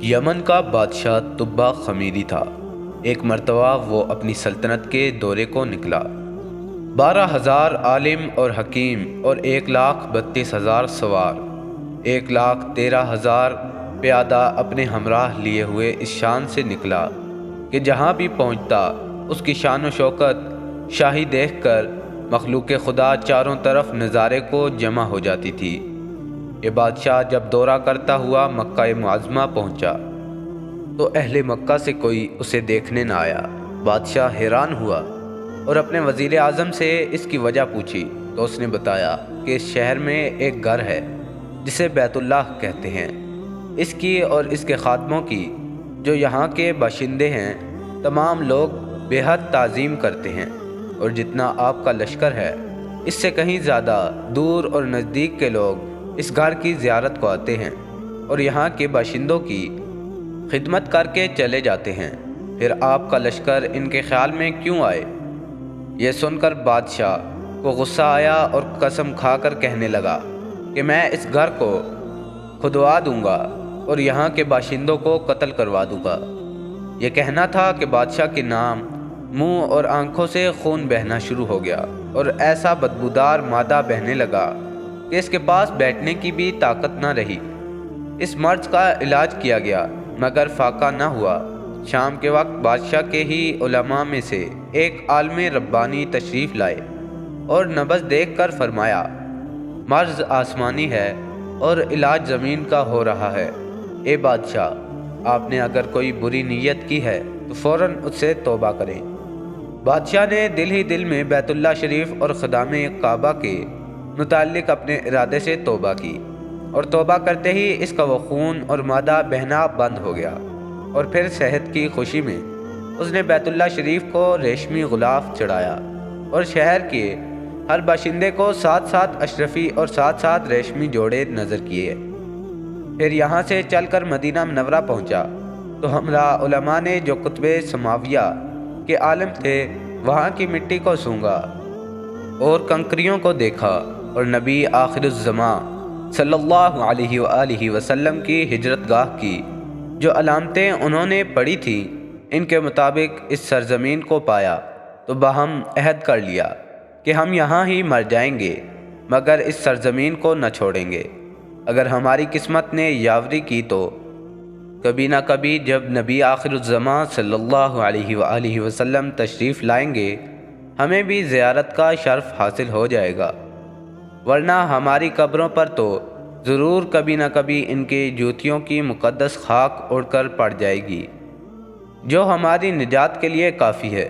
یمن کا بادشاہ تبا خمیری تھا۔ ایک مرتبہ وہ اپنی سلطنت کے دورے کو نکلا۔ 12,000 عالم اور حکیم اور 1,32,000 سوار، 1,13,000 پیادہ اپنے ہمراہ لیے ہوئے اس شان سے نکلا کہ جہاں بھی پہنچتا اس کی شان و شوکت شاہی دیکھ کر مخلوق خدا چاروں طرف نظارے کو جمع ہو جاتی تھی۔ یہ بادشاہ جب دورہ کرتا ہوا مکہ معظمہ پہنچا تو اہل مکہ سے کوئی اسے دیکھنے نہ آیا۔ بادشاہ حیران ہوا اور اپنے وزیر اعظم سے اس کی وجہ پوچھی تو اس نے بتایا کہ اس شہر میں ایک گھر ہے جسے بیت اللہ کہتے ہیں۔ اس کی اور اس کے خادموں کی، جو یہاں کے باشندے ہیں، تمام لوگ بے حد تعظیم کرتے ہیں، اور جتنا آپ کا لشکر ہے اس سے کہیں زیادہ دور اور نزدیک کے لوگ اس گھر کی زیارت کو آتے ہیں اور یہاں کے باشندوں کی خدمت کر کے چلے جاتے ہیں۔ پھر آپ کا لشکر ان کے خیال میں کیوں آئے؟ یہ سن کر بادشاہ کو غصہ آیا اور قسم کھا کر کہنے لگا کہ میں اس گھر کو کھدوا دوں گا اور یہاں کے باشندوں کو قتل کروا دوں گا۔ یہ کہنا تھا کہ بادشاہ کے نام، منہ اور آنکھوں سے خون بہنا شروع ہو گیا اور ایسا بدبودار مادہ بہنے لگا کہ اس کے پاس بیٹھنے کی بھی طاقت نہ رہی۔ اس مرض کا علاج کیا گیا مگر فاقہ نہ ہوا۔ شام کے وقت بادشاہ کے ہی علماء میں سے ایک عالم ربانی تشریف لائے اور نبض دیکھ کر فرمایا، مرض آسمانی ہے اور علاج زمین کا ہو رہا ہے۔ اے بادشاہ، آپ نے اگر کوئی بری نیت کی ہے تو فوراً اس سے توبہ کریں۔ بادشاہ نے دل ہی دل میں بیت اللہ شریف اور خدام کعبہ کے متعلق اپنے ارادے سے توبہ کی، اور توبہ کرتے ہی اس کا وہ خون اور مادہ بہنا بند ہو گیا، اور پھر صحت کی خوشی میں اس نے بیت اللہ شریف کو ریشمی غلاف چڑھایا اور شہر کے ہر باشندے کو 7 اشرفی اور 7 ریشمی جوڑے نظر کیے۔ پھر یہاں سے چل کر مدینہ منورہ پہنچا تو ہمراہ علماء نے جو قطب سماویہ کے عالم تھے وہاں کی مٹی کو سونگھا اور کنکریوں کو دیکھا، اور نبی آخر الزماں صلی اللہ علیہ وآلہ وسلم کی ہجرت گاہ کی جو علامتیں انہوں نے پڑھی تھیں ان کے مطابق اس سرزمین کو پایا، تو باہم عہد کر لیا کہ ہم یہاں ہی مر جائیں گے مگر اس سرزمین کو نہ چھوڑیں گے۔ اگر ہماری قسمت نے یاوری کی تو کبھی نہ کبھی جب نبی آخر الزماں صلی اللہ علیہ وآلہ وسلم تشریف لائیں گے ہمیں بھی زیارت کا شرف حاصل ہو جائے گا، ورنہ ہماری قبروں پر تو ضرور کبھی نہ کبھی ان کی جوتیوں کی مقدس خاک اڑ کر پڑ جائے گی، جو ہماری نجات کے لیے کافی ہے۔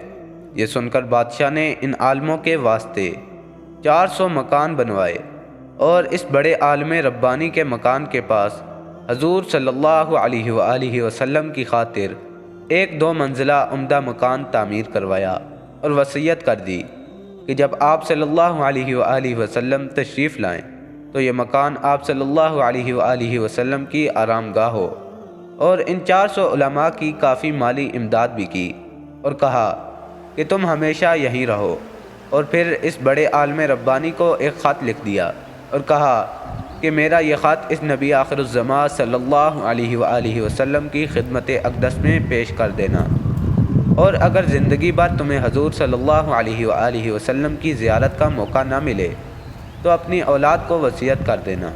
یہ سن کر بادشاہ نے ان عالموں کے واسطے 400 مکان بنوائے، اور اس بڑے عالم ربانی کے مکان کے پاس حضور صلی اللہ علیہ وآلہ وسلم کی خاطر 1-2 منزلہ عمدہ مکان تعمیر کروایا، اور وصیت کر دی کہ جب آپ صلی اللہ علیہ وآلہ وسلم تشریف لائیں تو یہ مکان آپ صلی اللہ علیہ وآلہ وسلم کی آرام گاہ ہو، اور ان 400 علماء کی کافی مالی امداد بھی کی، اور کہا کہ تم ہمیشہ یہیں رہو۔ اور پھر اس بڑے عالم ربانی کو ایک خط لکھ دیا اور کہا کہ میرا یہ خط اس نبی آخر الزماں صلی اللہ علیہ وآلہ وسلم کی خدمت اقدس میں پیش کر دینا، اور اگر زندگی بھر تمہیں حضور صلی اللہ علیہ وآلہ وسلم کی زیارت کا موقع نہ ملے تو اپنی اولاد کو وصیت کر دینا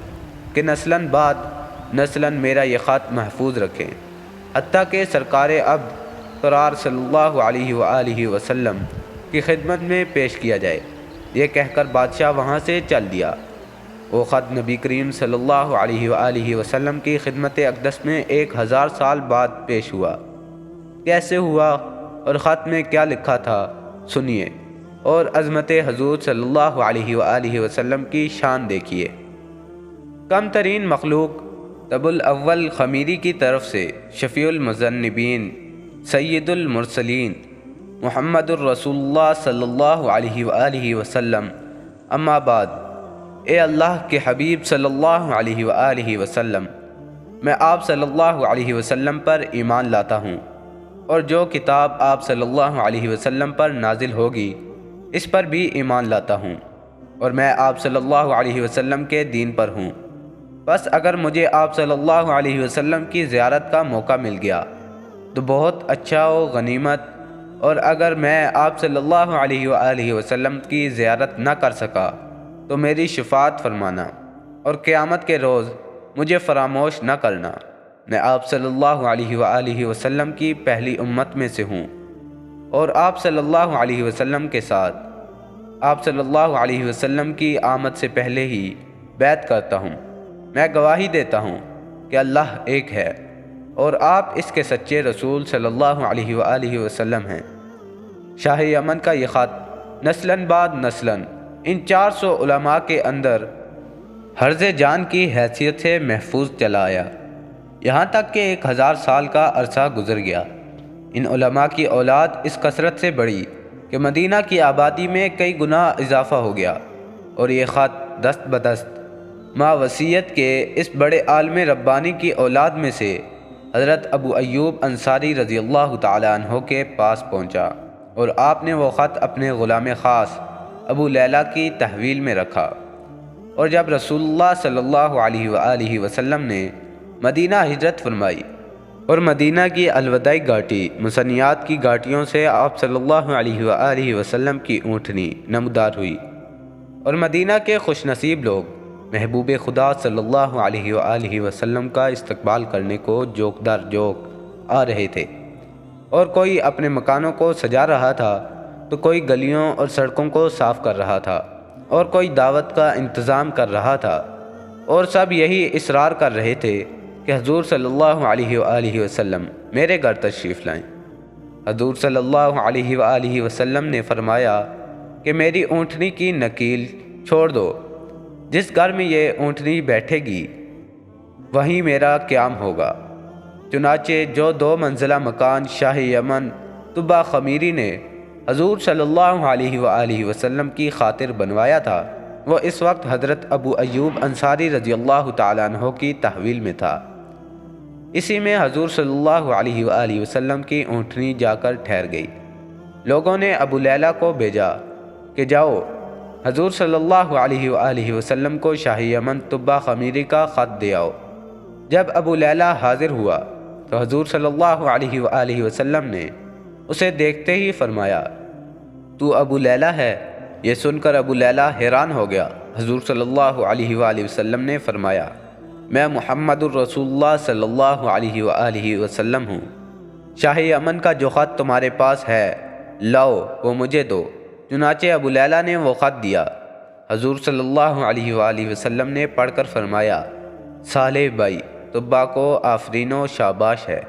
کہ نسلاً بعد نسلاً میرا یہ خط محفوظ رکھیں، حتیٰ کہ سرکار عبد قرار صلی اللہ علیہ وآلہ وسلم کی خدمت میں پیش کیا جائے۔ یہ کہہ کر بادشاہ وہاں سے چل دیا۔ وہ خط نبی کریم صلی اللہ علیہ وآلہ وسلم کی خدمت اقدس میں 1000 سال بعد پیش ہوا۔ کیسے ہوا اور خط میں کیا لکھا تھا سنیے، اور عظمت حضور صلی اللہ علیہ وآلہ وسلم کی شان دیکھیے۔ کم ترین مخلوق طب الاول خمیری کی طرف سے شفیع المذنبین سید المرسلین محمد الرسول اللہ صلی اللہ علیہ وآلہ وسلم، اما بعد، اے اللہ کے حبیب صلی اللہ علیہ وآلہ وسلم، میں آپ صلی اللہ علیہ وسلم پر ایمان لاتا ہوں، اور جو کتاب آپ صلی اللہ علیہ وسلم پر نازل ہوگی اس پر بھی ایمان لاتا ہوں، اور میں آپ صلی اللہ علیہ وسلم کے دین پر ہوں۔ بس اگر مجھے آپ صلی اللہ علیہ وسلم کی زیارت کا موقع مل گیا تو بہت اچھا و غنیمت، اور اگر میں آپ صلی اللہ علیہ وآلہ وسلم کی زیارت نہ کر سکا تو میری شفاعت فرمانا، اور قیامت کے روز مجھے فراموش نہ کرنا۔ میں آپ صلی اللہ علیہ وآلہ وسلم کی پہلی امت میں سے ہوں، اور آپ صلی اللہ علیہ وسلم کے ساتھ آپ صلی اللہ علیہ وسلم کی آمد سے پہلے ہی بیعت کرتا ہوں۔ میں گواہی دیتا ہوں کہ اللہ ایک ہے، اور آپ اس کے سچے رسول صلی اللہ علیہ وآلہ وسلم ہیں۔ شاہ یمن کا یہ خط نسلاً بعد نسلاً ان 400 علماء کے اندر حرز جان کی حیثیت سے محفوظ چلا آیا، یہاں تک کہ 1000 سال کا عرصہ گزر گیا۔ ان علماء کی اولاد اس کثرت سے بڑھی کہ مدینہ کی آبادی میں کئی گنا اضافہ ہو گیا، اور یہ خط دست بدست ما وصیت کے اس بڑے عالم ربانی کی اولاد میں سے حضرت ابو ایوب انصاری رضی اللہ تعالیٰ عنہ کے پاس پہنچا، اور آپ نے وہ خط اپنے غلام خاص ابو لیلہ کی تحویل میں رکھا۔ اور جب رسول اللہ صلی اللہ علیہ وآلہ وسلم نے مدینہ ہجرت فرمائی اور مدینہ کی الوداعی گھاٹی مسنیات کی گھاٹیوں سے آپ صلی اللہ علیہ وآلہ وسلم کی اونٹنی نمودار ہوئی، اور مدینہ کے خوش نصیب لوگ محبوب خدا صلی اللہ علیہ وآلہ وسلم کا استقبال کرنے کو جوک در جوک آ رہے تھے، اور کوئی اپنے مکانوں کو سجا رہا تھا تو کوئی گلیوں اور سڑکوں کو صاف کر رہا تھا، اور کوئی دعوت کا انتظام کر رہا تھا، اور سب یہی اصرار کر رہے تھے کہ حضور صلی اللہ علیہ وآلہ وسلم میرے گھر تشریف لائیں۔ حضور صلی اللہ علیہ وآلہ وسلم نے فرمایا کہ میری اونٹنی کی نکیل چھوڑ دو، جس گھر میں یہ اونٹنی بیٹھے گی وہیں میرا قیام ہوگا۔ چنانچہ جو 2 منزلہ مکان شاہ یمن طبہ خمیری نے حضور صلی اللہ علیہ وآلہ وسلم کی خاطر بنوایا تھا، وہ اس وقت حضرت ابو ایوب انصاری رضی اللہ تعالیٰ عنہ کی تحویل میں تھا۔ اسی میں حضور صلی اللہ علیہ وآلہ وسلم کی اونٹنی جا کر ٹھہر گئی۔ لوگوں نے ابو لیلہ کو بھیجا کہ جاؤ حضور صلی اللہ علیہ وآلہ وسلم کو شاہ یمن طبہ خمیری کا خط دے آؤ۔ جب ابو لیلہ حاضر ہوا تو حضور صلی اللہ علیہ وآلہ وسلم نے اسے دیکھتے ہی فرمایا، تو ابو لیلہ ہے؟ یہ سن کر ابو لیلہ حیران ہو گیا۔ حضور صلی اللہ علیہ وآلہ وسلم نے فرمایا، میں محمد الرسول اللہ صلی اللہ علیہ وآلہ وسلم ہوں۔ شاہ یمن کا جو خط تمہارے پاس ہے لاؤ، وہ مجھے دو۔ چنانچہ ابو لیلہ نے وہ خط دیا۔ حضور صلی اللہ علیہ وآلہ وسلم نے پڑھ کر فرمایا، صالح بھائی، طبہ کو آفرین و شاباش ہے۔